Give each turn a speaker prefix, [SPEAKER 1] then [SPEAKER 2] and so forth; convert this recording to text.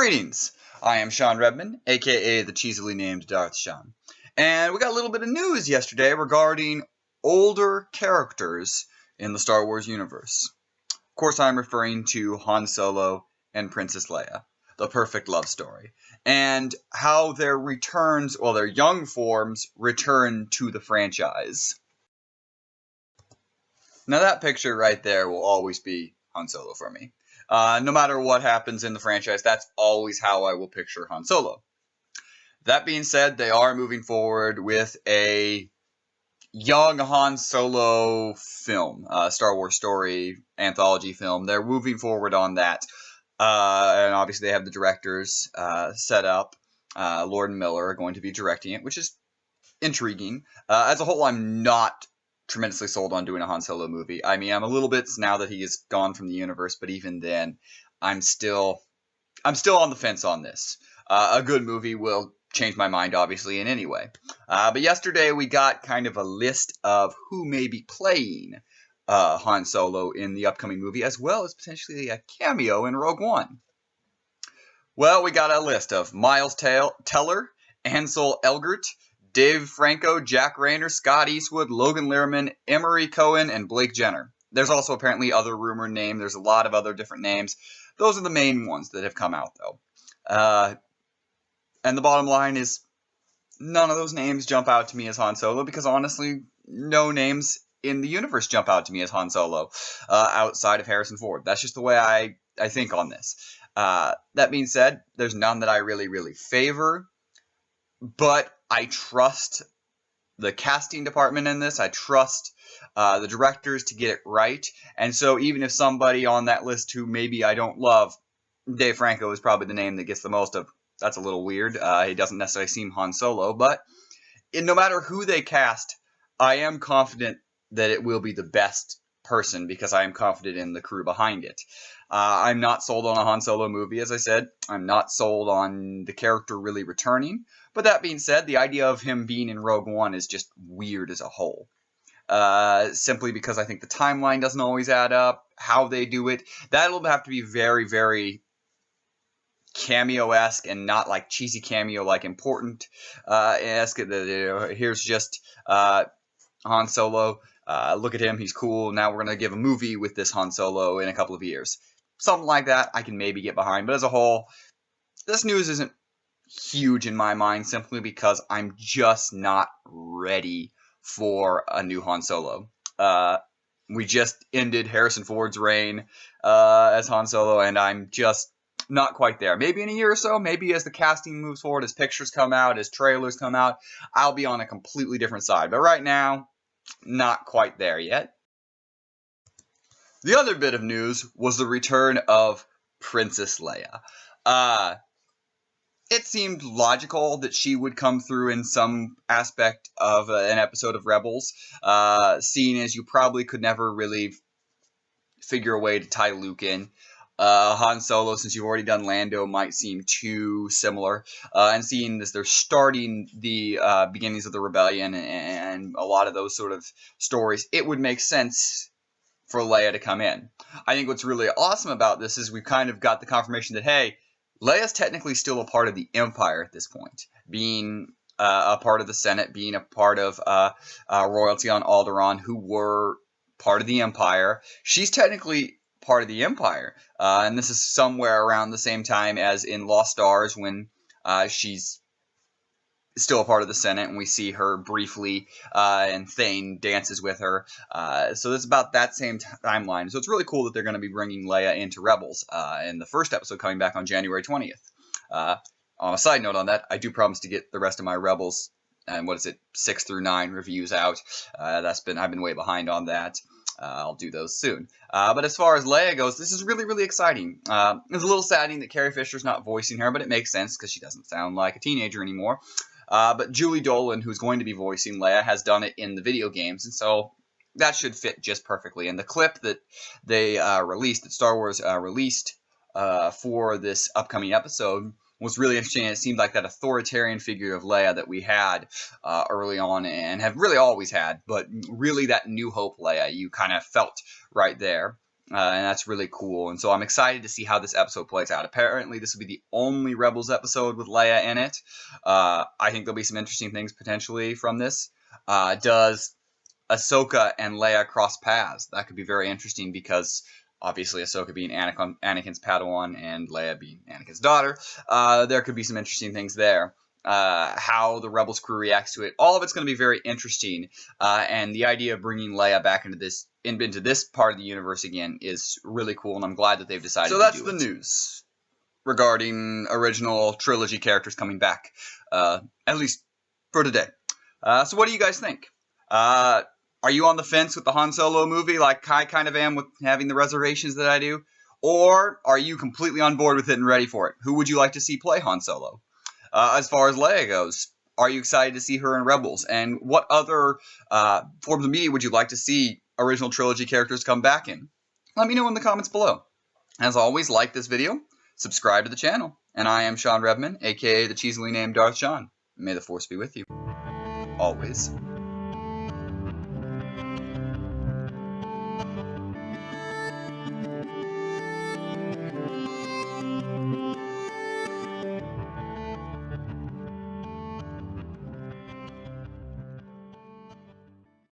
[SPEAKER 1] Greetings, I am Shawn Redman, aka the cheesily named Darth Shawn, and we got a little bit of news yesterday regarding older characters in the Star Wars universe. Of course, I'm referring to Han Solo and Princess Leia, the perfect love story, and how their returns, well, their young forms, return to the franchise. Now that picture right there will always be Han Solo for me. No matter what happens in the franchise, that's always how I will picture Han Solo. That being said, they are moving forward with a young Han Solo film, Star Wars story, anthology film. They're moving forward on that. And obviously they have the directors set up. Lord and Miller are going to be directing it, which is intriguing. As a whole, I'm not tremendously sold on doing a Han Solo movie. I mean, I'm a little bit now that he is gone from the universe, but even then, I'm still on the fence on this. A good movie will change my mind, obviously, in any way. But yesterday, we got kind of a list of who may be playing Han Solo in the upcoming movie, as well as potentially a cameo in Rogue One. Well, we got a list of Miles Teller, Ansel Elgort, Dave Franco, Jack Rayner, Scott Eastwood, Logan Lerman, Emery Cohen, and Blake Jenner. There's also apparently other rumored names. There's a lot of other different names. Those are the main ones that have come out, though. And the bottom line is, none of those names jump out to me as Han Solo, because honestly, no names in the universe jump out to me as Han Solo outside of Harrison Ford. That's just the way I think on this. That being said, there's none that I really favor, but I trust the casting department in this. I trust the directors to get it right. And so even if somebody on that list who maybe I don't love, Dave Franco is probably the name that gets the most of. That's a little weird. He doesn't necessarily seem Han Solo, but no matter who they cast, I am confident that it will be the best person because I am confident in the crew behind it. I'm not sold on a Han Solo movie, as I said. I'm not sold on the character really returning. But that being said, the idea of him being in Rogue One is just weird as a whole. Simply because I think the timeline doesn't always add up. How they do it, that'll have to be very cameo-esque and not like cheesy cameo, like important. Here's just Han Solo. Look at him, he's cool. Now we're going to give a movie with this Han Solo in a couple of years. Something like that I can maybe get behind. But as a whole, this news isn't huge in my mind simply because I'm just not ready for a new Han Solo. We just ended Harrison Ford's reign as Han Solo, and I'm just not quite there. Maybe in a year or so, maybe as the casting moves forward, as pictures come out, as trailers come out, I'll be on a completely different side. But right now, not quite there yet. The other bit of news was the return of Princess Leia. It seemed logical that she would come through in some aspect of an episode of Rebels, seeing as you probably could never really figure a way to tie Luke in. Han Solo, since you've already done Lando, might seem too similar. And seeing as they're starting the beginnings of the rebellion and a lot of those sort of stories, it would make sense for Leia to come in. I think what's really awesome about this is we've kind of got the confirmation that, hey, Leia's technically still a part of the Empire at this point, being a part of the Senate, being a part of royalty on Alderaan, who were part of the Empire. She's technically part of the Empire, and this is somewhere around the same time as in Lost Stars when she's still a part of the Senate, and we see her briefly, and Thane dances with her. So it's about that same timeline. So it's really cool that they're going to be bringing Leia into Rebels, in the first episode coming back on January 20th. On a side note on that, I do promise to get the rest of my Rebels, and 6 through 9 reviews out. I've been way behind on that. I'll do those soon. But as far as Leia goes, this is really exciting. It's a little saddening that Carrie Fisher's not voicing her, but it makes sense because she doesn't sound like a teenager anymore. But Julie Dolan, who's going to be voicing Leia, has done it in the video games, and so that should fit just perfectly. And the clip that they released, that Star Wars released for this upcoming episode, was really interesting. It seemed like that authoritarian figure of Leia that we had early on and have really always had, but really that New Hope Leia you kind of felt right there. And that's really cool. And so I'm excited to see how this episode plays out. Apparently, this will be the only Rebels episode with Leia in it. I think there'll be some interesting things potentially from this. Does Ahsoka and Leia cross paths? That could be very interesting because obviously Ahsoka being Anakin's Padawan and Leia being Anakin's daughter, there could be some interesting things there. How the Rebels crew reacts to it. All of it's going to be very interesting. And the idea of bringing Leia back into this part of the universe again is really cool, and I'm glad that they've decided to do it. So that's the news regarding original trilogy characters coming back, at least for today. So what do you guys think? Are you on the fence with the Han Solo movie like I kind of am with having the reservations that I do? Or are you completely on board with it and ready for it? Who would you like to see play Han Solo? As far as Leia goes, are you excited to see her in Rebels? And what other forms of media would you like to see original trilogy characters come back in? Let me know in the comments below. As always, like this video, subscribe to the channel, and I am Shawn Redman, aka the cheesily named Darth Shawn. May the Force be with you. Always.